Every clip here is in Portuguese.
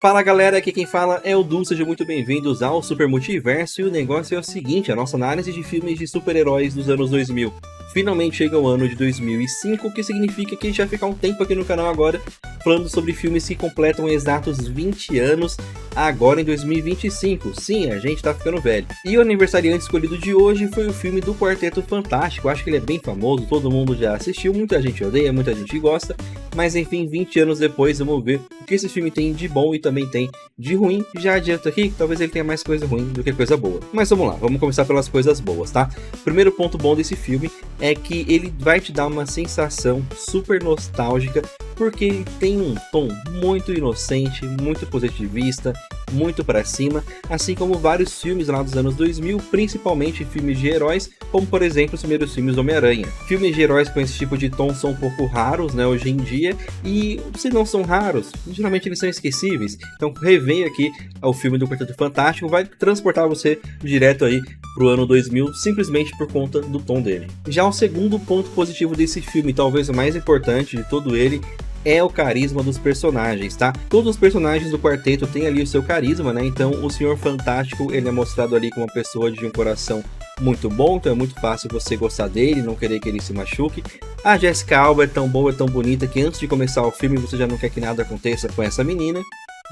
Fala galera, aqui quem fala é o Du, sejam muito bem-vindos ao Super Multiverso. E o negócio é o seguinte, a nossa análise de filmes de super-heróis dos anos 2000 finalmente chega ao ano de 2005, o que significa que a gente vai ficar um tempo aqui no canal agora falando sobre filmes que completam exatos 20 anos agora em 2025. Sim, a gente tá ficando velho. E o aniversariante escolhido de hoje foi o filme do Quarteto Fantástico. Acho que ele é bem famoso, todo mundo já assistiu, muita gente odeia, muita gente gosta. Mas enfim, 20 anos depois, vamos ver o que esse filme tem de bom e também tem de ruim. Já adianto aqui que talvez ele tenha mais coisa ruim do que coisa boa. Mas vamos lá, vamos começar pelas coisas boas, tá? Primeiro ponto bom desse filme é que ele vai te dar uma sensação super nostálgica, porque ele tem um tom muito inocente, muito positivista, muito pra cima, assim como vários filmes lá dos anos 2000, principalmente filmes de heróis, como por exemplo os primeiros filmes do Homem-Aranha. Filmes de heróis com esse tipo de tom são um pouco raros, né, hoje em dia, e se não são raros, geralmente eles são esquecíveis. Então rever aqui o filme do Quarteto Fantástico vai transportar você direto aí pro ano 2000, simplesmente por conta do tom dele. Já o segundo ponto positivo desse filme, talvez o mais importante de todo ele, é o carisma dos personagens, tá? Todos os personagens do quarteto têm ali o seu carisma, né? Então o Senhor Fantástico, ele é mostrado ali como uma pessoa de um coração muito bom, então é muito fácil você gostar dele, não querer que ele se machuque. A Jessica Alba é tão boa, é tão bonita que antes de começar o filme você já não quer que nada aconteça com essa menina.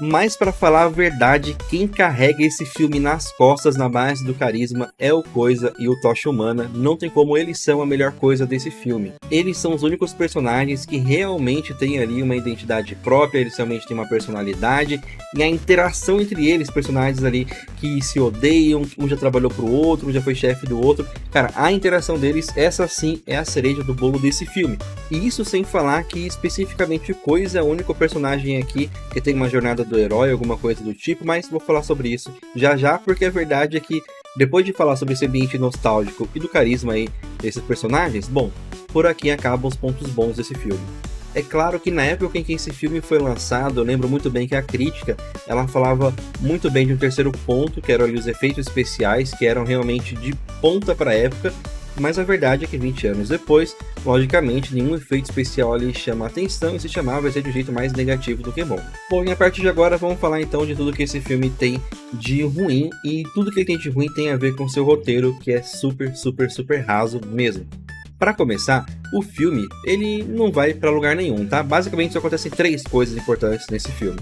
Mas para falar a verdade, quem carrega esse filme nas costas na base do carisma é o Coisa e o Tocha Humana. Não tem como, eles são a melhor coisa desse filme. Eles são os únicos personagens que realmente têm ali uma identidade própria, eles realmente têm uma personalidade, e a interação entre eles, personagens ali que se odeiam, um já trabalhou pro outro, um já foi chefe do outro. Cara, a interação deles, essa sim é a cereja do bolo desse filme. E isso sem falar que especificamente o Coisa é o único personagem aqui que tem uma jornada do herói, alguma coisa do tipo, mas vou falar sobre isso já, porque a verdade é que depois de falar sobre esse ambiente nostálgico e do carisma aí desses personagens, bom, por aqui acabam os pontos bons desse filme. É claro que na época em que esse filme foi lançado, eu lembro muito bem que a crítica, ela falava muito bem de um terceiro ponto, que eram ali os efeitos especiais, que eram realmente de ponta para a época, mas a verdade é que 20 anos depois, logicamente, nenhum efeito especial ali chama atenção, e se chamar vai ser de um jeito mais negativo do que bom. Bom, e a partir de agora vamos falar então de tudo que esse filme tem de ruim, e tudo que ele tem de ruim tem a ver com seu roteiro, que é super raso mesmo. Para começar, o filme, ele não vai para lugar nenhum, tá? Basicamente só acontecem três coisas importantes nesse filme.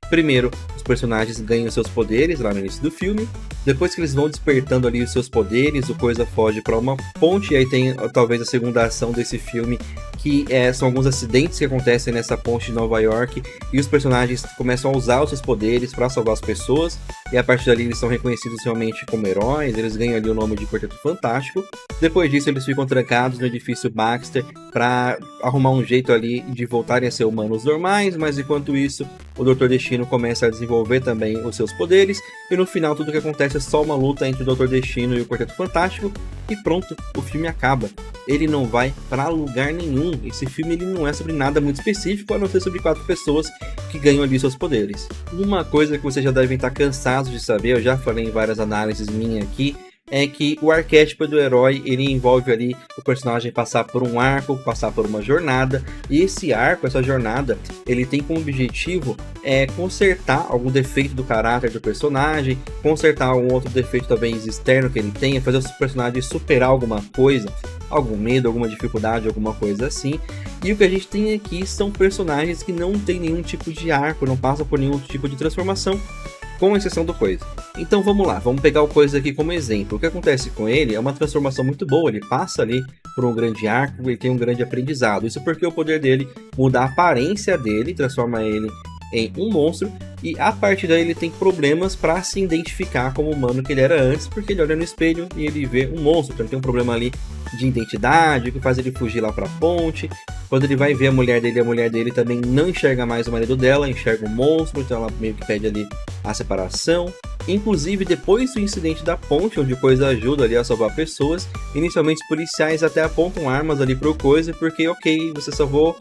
Primeiro, os personagens ganham seus poderes lá no início do filme. Depois que eles vão despertando ali os seus poderes, o Coisa foge para uma ponte. E aí tem talvez a segunda ação desse filme, que são alguns acidentes que acontecem nessa ponte de Nova York. E os personagens começam a usar os seus poderes para salvar as pessoas. E a partir dali eles são reconhecidos realmente como heróis. Eles ganham ali o nome de Quarteto Fantástico. Depois disso eles ficam trancados no edifício Baxter para arrumar um jeito ali de voltarem a ser humanos normais. Mas enquanto isso, o Dr. Destino começa a desenvolver também os seus poderes, e no final tudo que acontece é só uma luta entre o Dr. Destino e o Quarteto Fantástico, e pronto, o filme acaba. Ele não vai para lugar nenhum, esse filme ele não é sobre nada muito específico, a não ser sobre 4 pessoas que ganham ali seus poderes. Uma coisa que vocês já devem estar cansados de saber, eu já falei em várias análises minhas aqui, é que o arquétipo do herói, ele envolve ali o personagem passar por um arco, passar por uma jornada, e esse arco, essa jornada, ele tem como objetivo consertar algum defeito do caráter do personagem, consertar algum outro defeito talvez externo que ele tenha, fazer o personagem superar alguma coisa, algum medo, alguma dificuldade, alguma coisa assim. E o que a gente tem aqui são personagens que não tem nenhum tipo de arco, não passam por nenhum tipo de transformação, com exceção do Coisa. Então vamos lá, vamos pegar o Coisa aqui como exemplo. O que acontece com ele é uma transformação muito boa, ele passa ali por um grande arco, ele tem um grande aprendizado. Isso porque o poder dele muda a aparência dele, transforma ele em um monstro, e a partir daí ele tem problemas para se identificar como o humano que ele era antes, porque ele olha no espelho e ele vê um monstro, então ele tem um problema ali de identidade, que faz ele fugir lá para a ponte. Quando ele vai ver a mulher dele também não enxerga mais o marido dela, enxerga o monstro, então ela meio que pede ali a separação. Inclusive, depois do incidente da ponte, onde o Coisa ajuda ali a salvar pessoas, inicialmente os policiais até apontam armas ali pro Coisa, porque ok, você salvou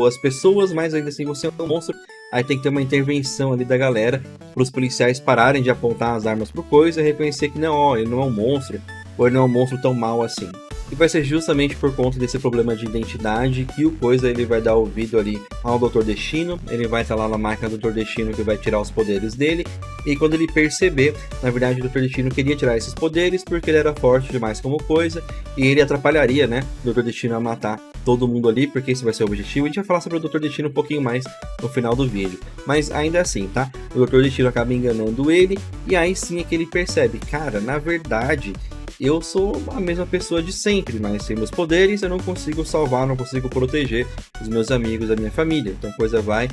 as pessoas, mas ainda assim você é um monstro. Aí tem que ter uma intervenção ali da galera para os policiais pararem de apontar as armas pro Coisa e reconhecer que não, ó, ele não é um monstro, ou ele não é um monstro tão mau assim. E vai ser justamente por conta desse problema de identidade que o Coisa ele vai dar ouvido ali ao Dr. Destino. Ele vai estar lá na máquina do Dr. Destino que vai tirar os poderes dele. E quando ele perceber, na verdade o Dr. Destino queria tirar esses poderes porque ele era forte demais como Coisa. E ele atrapalharia, né, o Dr. Destino a matar todo mundo ali, porque esse vai ser o objetivo. A gente vai falar sobre o Dr. Destino um pouquinho mais no final do vídeo. Mas ainda assim, tá? O Dr. Destino acaba enganando ele. E aí sim é que ele percebe, cara, na verdade eu sou a mesma pessoa de sempre, mas sem meus poderes eu não consigo salvar, não consigo proteger os meus amigos, a minha família. Então Coisa vai,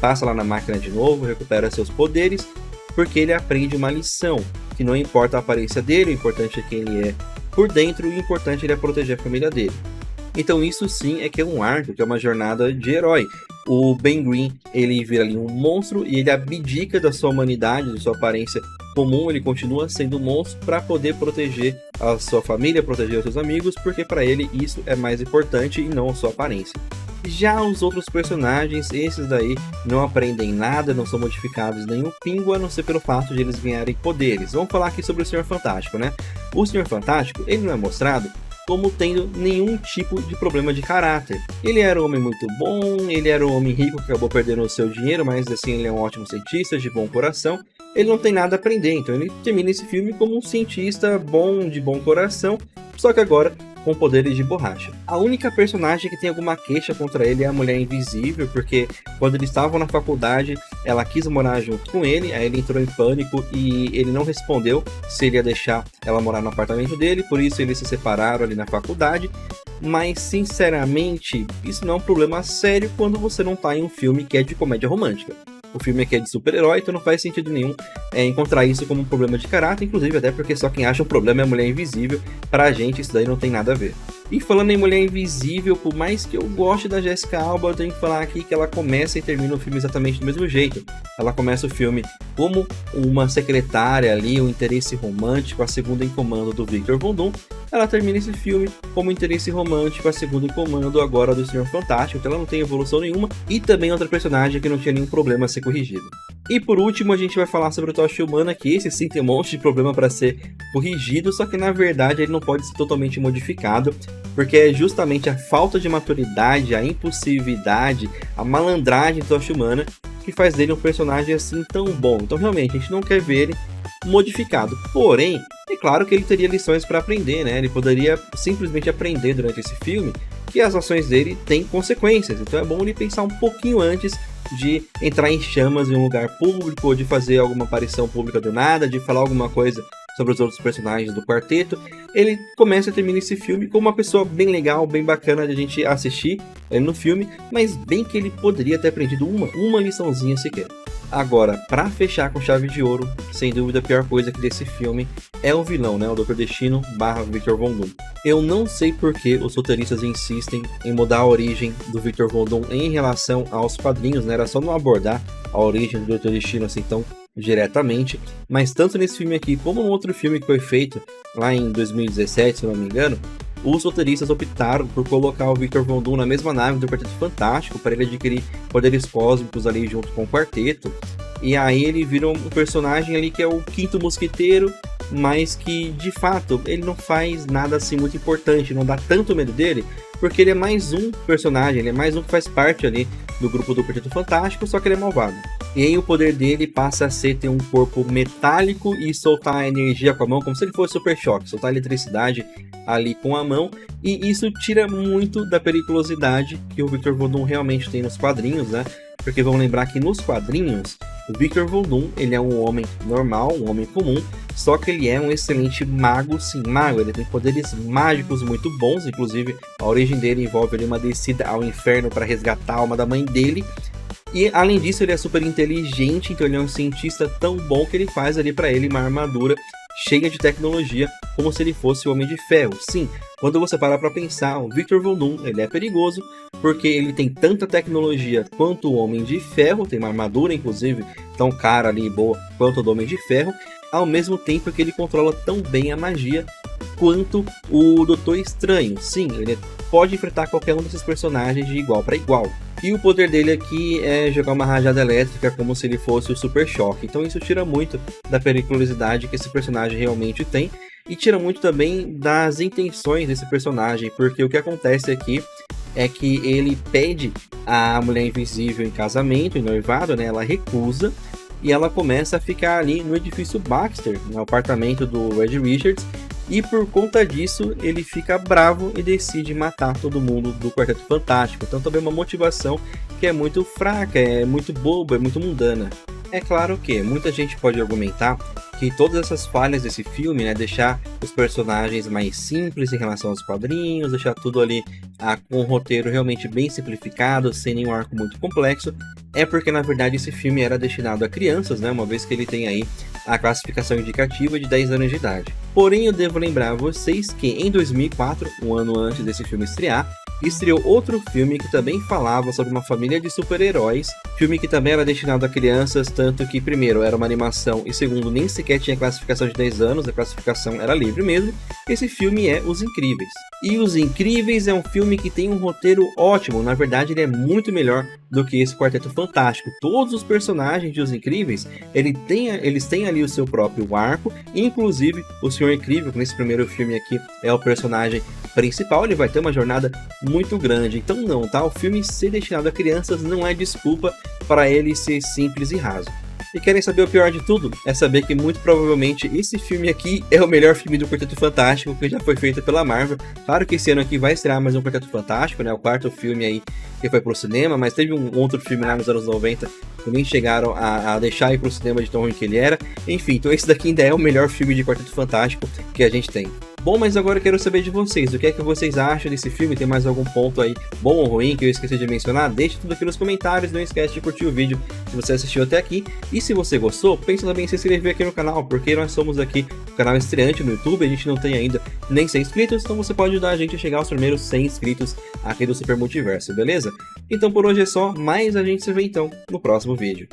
passa lá na máquina de novo, recupera seus poderes, porque ele aprende uma lição, que não importa a aparência dele, o importante é quem ele é por dentro, e o importante é proteger a família dele. Então isso sim é que é um arco, que é uma jornada de herói. O Ben Green, ele vira ali um monstro e ele abdica da sua humanidade, da sua aparência comum, ele continua sendo um monstro para poder proteger a sua família, proteger os seus amigos, porque para ele isso é mais importante e não a sua aparência. Já os outros personagens, esses daí não aprendem nada, não são modificados nem um pingo, a não ser pelo fato de eles ganharem poderes. Vamos falar aqui sobre o Senhor Fantástico, né? O Senhor Fantástico, ele não é mostrado como tendo nenhum tipo de problema de caráter. Ele era um homem muito bom, ele era um homem rico que acabou perdendo o seu dinheiro, mas assim ele é um ótimo cientista, de bom coração. Ele não tem nada a aprender, então ele termina esse filme como um cientista bom, de bom coração, só que agora com poderes de borracha. A única personagem que tem alguma queixa contra ele é a Mulher Invisível, porque quando eles estavam na faculdade, ela quis morar junto com ele, aí ele entrou em pânico e ele não respondeu se ele ia deixar ela morar no apartamento dele, por isso eles se separaram ali na faculdade. Mas, sinceramente, isso não é um problema sério quando você não tá em um filme que é de comédia romântica. O filme aqui é de super-herói, então não faz sentido nenhum encontrar isso como um problema de caráter, inclusive até porque só quem acha um problema é a Mulher Invisível. Pra gente isso daí não tem nada a ver. E falando em Mulher Invisível, por mais que eu goste da Jessica Alba, eu tenho que falar aqui que ela começa e termina o filme exatamente do mesmo jeito. Ela começa o filme como uma secretária ali, um interesse romântico, a segunda em comando do Victor Von Doom. Ela termina esse filme como interesse romântico, a segunda em comando agora do Senhor Fantástico, então ela não tem evolução nenhuma, e também outra personagem que não tinha nenhum problema a ser corrigido. E por último a gente vai falar sobre o Tocha Humana, que esse sim tem um monte de problema para ser corrigido, só que na verdade ele não pode ser totalmente modificado, porque é justamente a falta de maturidade, a impulsividade, a malandragem do Tocha Humana que faz dele um personagem assim tão bom. Então realmente a gente não quer ver ele modificado, porém é claro que ele teria lições para aprender, né? Ele poderia simplesmente aprender durante esse filme que as ações dele têm consequências, então é bom ele pensar um pouquinho antes de entrar em chamas em um lugar público, ou de fazer alguma aparição pública do nada, de falar alguma coisa sobre os outros personagens do quarteto. Ele começa e termina esse filme como uma pessoa bem legal, bem bacana de a gente assistir no filme, mas bem que ele poderia ter aprendido uma liçãozinha sequer. Agora, pra fechar com chave de ouro, sem dúvida a pior coisa aqui desse filme é o vilão, né? O Dr. Destino / Victor Von Doom. Eu não sei por que os roteiristas insistem em mudar a origem do Victor Von Doom em relação aos quadrinhos, né? Era só não abordar a origem do Dr. Destino assim tão diretamente, mas tanto nesse filme aqui como no outro filme que foi feito lá em 2017, se não me engano, os roteiristas optaram por colocar o Victor Von Doom na mesma nave do Quarteto Fantástico para ele adquirir poderes cósmicos ali junto com o quarteto. E aí ele vira um personagem ali que é o quinto mosqueteiro, mas que de fato ele não faz nada assim muito importante, não dá tanto medo dele, porque ele é mais um personagem, ele é mais um que faz parte ali do grupo do Quarteto Fantástico, só que ele é malvado. E aí o poder dele passa a ser ter um corpo metálico e soltar a energia com a mão, como se ele fosse Super Choque, soltar eletricidade ali com a mão, e isso tira muito da periculosidade que o Victor Von Doom realmente tem nos quadrinhos, né? Porque vamos lembrar que nos quadrinhos, o Victor Von Doom, ele é um homem normal, um homem comum, só que ele é um excelente mago, sim, mago, ele tem poderes mágicos muito bons, inclusive a origem dele envolve ali uma descida ao inferno para resgatar a alma da mãe dele. E além disso ele é super inteligente, então ele é um cientista tão bom que ele faz ali para ele uma armadura cheia de tecnologia, como se ele fosse o Homem de Ferro. Sim, quando você para para pensar, o Victor Von Doom, ele é perigoso, porque ele tem tanta tecnologia quanto o Homem de Ferro, tem uma armadura inclusive tão cara ali boa quanto o do Homem de Ferro, ao mesmo tempo que ele controla tão bem a magia quanto o Doutor Estranho. Sim, ele pode enfrentar qualquer um desses personagens de igual para igual. E o poder dele aqui é jogar uma rajada elétrica como se ele fosse o Super Choque. Então isso tira muito da periculosidade que esse personagem realmente tem. e tira muito também das intenções desse personagem, porque o que acontece aqui é que ele pede a Mulher Invisível em casamento, em noivado, né? Ela recusa e ela começa a ficar ali no edifício Baxter, no apartamento do Ed Richards, e por conta disso ele fica bravo e decide matar todo mundo do Quarteto Fantástico. Então também uma motivação que é muito fraca, é muito boba, é muito mundana. É claro que muita gente pode argumentar que todas essas falhas desse filme, né, deixar os personagens mais simples em relação aos quadrinhos, deixar tudo ali com um roteiro realmente bem simplificado, sem nenhum arco muito complexo, é porque na verdade esse filme era destinado a crianças, né, uma vez que ele tem aí a classificação indicativa de 10 anos de idade. Porém, eu devo lembrar a vocês que em 2004, um ano antes desse filme estrear, estreou outro filme que também falava sobre uma família de super-heróis, filme que também era destinado a crianças, tanto que primeiro era uma animação e segundo nem sequer tinha classificação de 10 anos, a classificação era livre mesmo. Esse filme é Os Incríveis. E Os Incríveis é um filme que tem um roteiro ótimo, na verdade ele é muito melhor do que esse Quarteto Fantástico. Todos os personagens de Os Incríveis, eles têm ali o seu próprio arco, inclusive o Senhor Incrível, que nesse primeiro filme aqui é o personagem principal, ele vai ter uma jornada muito grande. Então não, tá? O filme ser destinado a crianças não é desculpa para ele ser simples e raso. E querem saber o pior de tudo? É saber que muito provavelmente esse filme aqui é o melhor filme do Quarteto Fantástico que já foi feito pela Marvel. Claro que esse ano aqui vai estrear mais um Quarteto Fantástico, né? O quarto filme aí que foi pro cinema, mas teve um outro filme lá nos anos 90 que nem chegaram a deixar ir pro cinema de tão ruim que ele era. Enfim, então esse daqui ainda é o melhor filme de Quarteto Fantástico que a gente tem. Bom, mas agora eu quero saber de vocês. O que é que vocês acham desse filme? Tem mais algum ponto aí bom ou ruim que eu esqueci de mencionar? Deixe tudo aqui nos comentários. Não esquece de curtir o vídeo se você assistiu até aqui. E se você gostou, pensa também em se inscrever aqui no canal, porque nós somos aqui um canal estreante no YouTube. A gente não tem ainda nem 100 inscritos, então você pode ajudar a gente a chegar aos primeiros 100 inscritos aqui do Super Multiverso, beleza? Então por hoje é só, mas a gente se vê então no próximo vídeo.